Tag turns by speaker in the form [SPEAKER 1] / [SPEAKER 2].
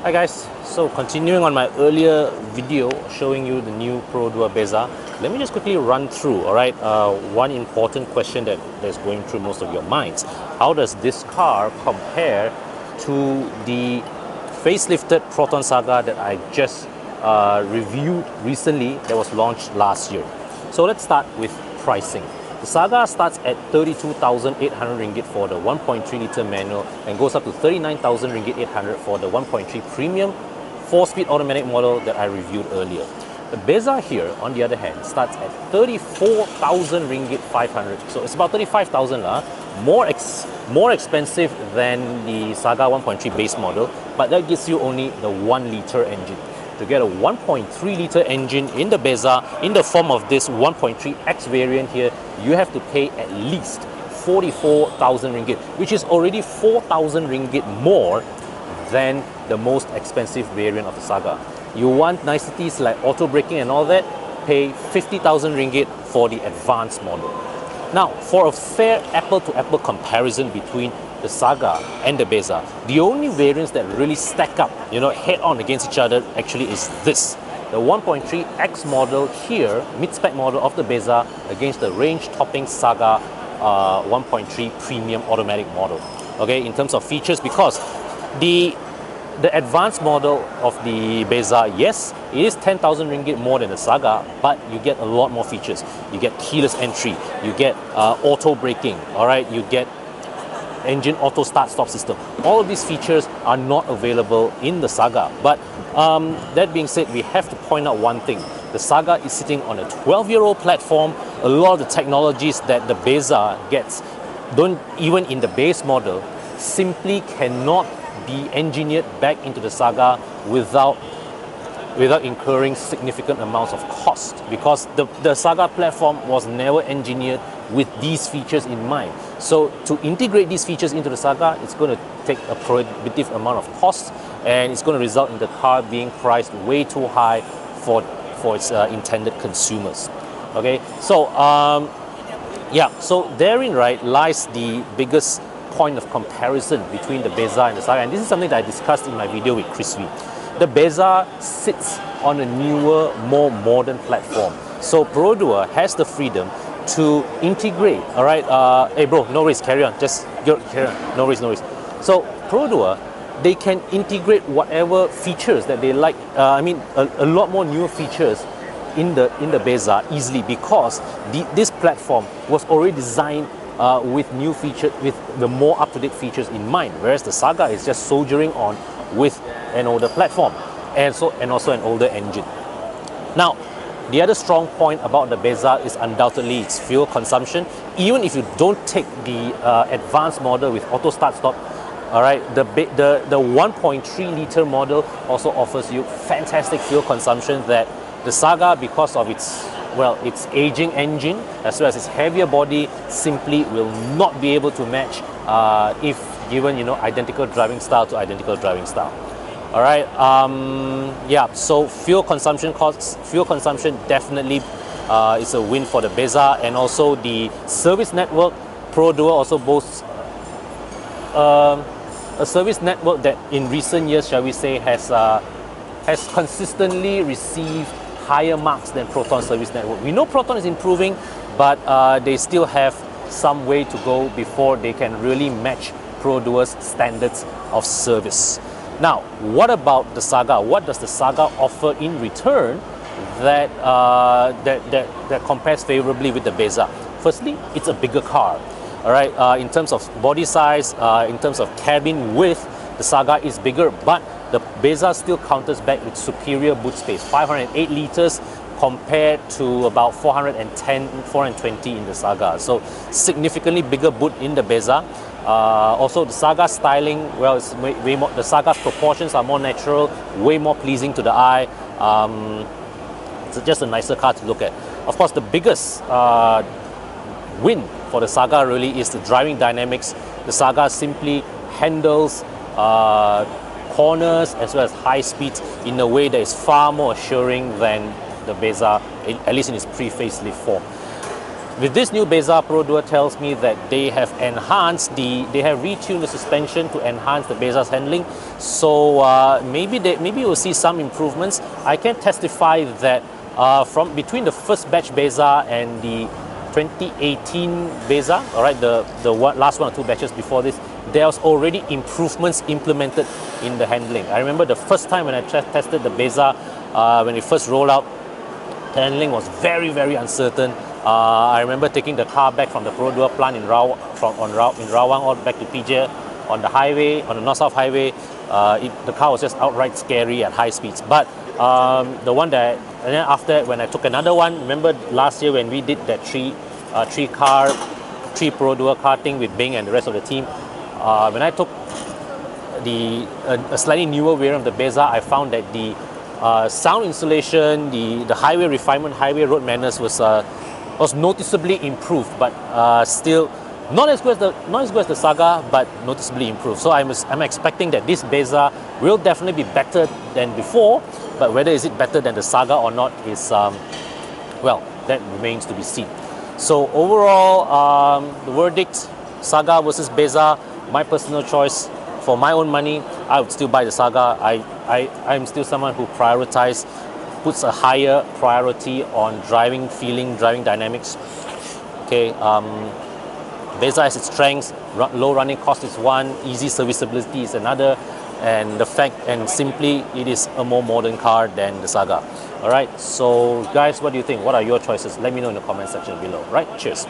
[SPEAKER 1] Hi guys, so continuing on my earlier video showing you the new Perodua Bezza, let me just quickly run through, alright, one important question that's going through most of your minds. How does this car compare to the facelifted Proton Saga that I just reviewed recently that was launched last year? So let's start with pricing. The Saga starts at 32,800 ringgit for the 1.3 litre manual and goes up to 39,000 ringgit 800 for the 1.3 premium 4-speed automatic model that I reviewed earlier. The Bezza here, on the other hand, starts at 34,000 ringgit 500. So it's about 35,000 more expensive than the Saga 1.3 base model, but that gives you only the 1 litre engine. To get a 1.3 litre engine in the Bezza in the form of this 1.3X variant here, you have to pay at least 44,000 ringgit, which is already 4,000 ringgit more than the most expensive variant of the Saga. You want niceties like auto braking and all that, pay 50,000 ringgit for the advanced model. Now, for a fair apple-to-apple comparison between the Saga and the Bezza, the only variants that really stack up, head-on against each other actually is this. The 1.3X model here, mid-spec model of the Bezza against the range-topping Saga 1.3 premium automatic model. Okay, in terms of features, because the advanced model of the Bezza, yes, it is 10,000 ringgit more than the Saga, but you get a lot more features. You get keyless entry, you get auto braking, alright, you get engine auto start-stop system. All of these features are not available in the Saga. But that being said, we have to point out one thing. The Saga is sitting on a 12-year-old platform. A lot of the technologies that the Bezza gets, even in the base model, simply cannot be engineered back into the Saga without incurring significant amounts of cost, because the Saga platform was never engineered with these features in mind. So to integrate these features into the Saga, it's going to take a prohibitive amount of cost, and it's going to result in the car being priced way too high for its intended consumers. Okay, so so therein lies the biggest point of comparison between the Bezza and the Saga, and this is something that I discussed in my video with Chris V. The Bezza sits on a newer, more modern platform. So Perodua has the freedom to integrate, alright, hey bro, no worries, carry on, carry on, no worries. So Perodua, they can integrate whatever features that they like, a lot more newer features in the Bezza easily, because this platform was already designed with new features, with the more up-to-date features in mind, whereas the Saga is just soldiering on with an older platform and also an older engine. Now, the other strong point about the Bezza is undoubtedly its fuel consumption. Even if you don't take the advanced model with auto start-stop, alright, the 1.3 litre model also offers you fantastic fuel consumption that the Saga, because of its aging engine as well as its heavier body, simply will not be able to match if given identical driving style to identical driving style. All right, so fuel consumption definitely is a win for the Bezza, and also the service network. Perodua also boasts a service network that in recent years, shall we say, has consistently received higher marks than Proton service network. We know Proton is improving, but they still have some way to go before they can really match Perodua's standards of service. Now, what about the Saga? What does the Saga offer in return that compares favorably with the Bezza? Firstly, it's a bigger car. All right, in terms of body size, in terms of cabin width, the Saga is bigger, but the Bezza still counters back with superior boot space, 508 liters compared to about 420 in the Saga. So significantly bigger boot in the Bezza. Also, the Saga styling, it's way more, the Saga's proportions are more natural, way more pleasing to the eye. It's just a nicer car to look at. Of course, the biggest win for the Saga really is the driving dynamics. The Saga simply handles corners as well as high speeds in a way that is far more assuring than the Bezza, at least in its pre-facelift form. With this new Bezza, Perodua tells me that they have retuned the suspension to enhance the Bezza's handling. So maybe we'll see some improvements. I can testify that from between the first batch Bezza and the 2018 Bezza, all right, the last one or two batches before this, there was already improvements implemented in the handling. I remember the first time when I tested the Bezza, when it first rolled out, the handling was very, very uncertain. I remember taking the car back from the Perodua plant in Rawang all back to PJ on the highway, on the North-South highway. The car was just outright scary at high speeds. But the one that, and then after when I took another one, remember last year when we did that three Perodua car thing with Bing and the rest of the team, when I took a slightly newer variant of the Bezza, I found that the sound insulation, the highway refinement, highway road manners was noticeably improved, but still not as good as the Saga, but noticeably improved. So I'm expecting that this Bezza will definitely be better than before, but whether is it better than the Saga or not is well, that remains to be seen. So overall, the verdict: Saga versus Bezza. My personal choice. For my own money, I would still buy the Saga. I'm still someone who puts a higher priority on driving feeling, driving dynamics. Okay, Bezza has its strengths. Low running cost is one, easy serviceability is another, and simply it is a more modern car than the Saga. All right, so guys, what do you think? What are your choices? Let me know in the comment section below. Right, cheers.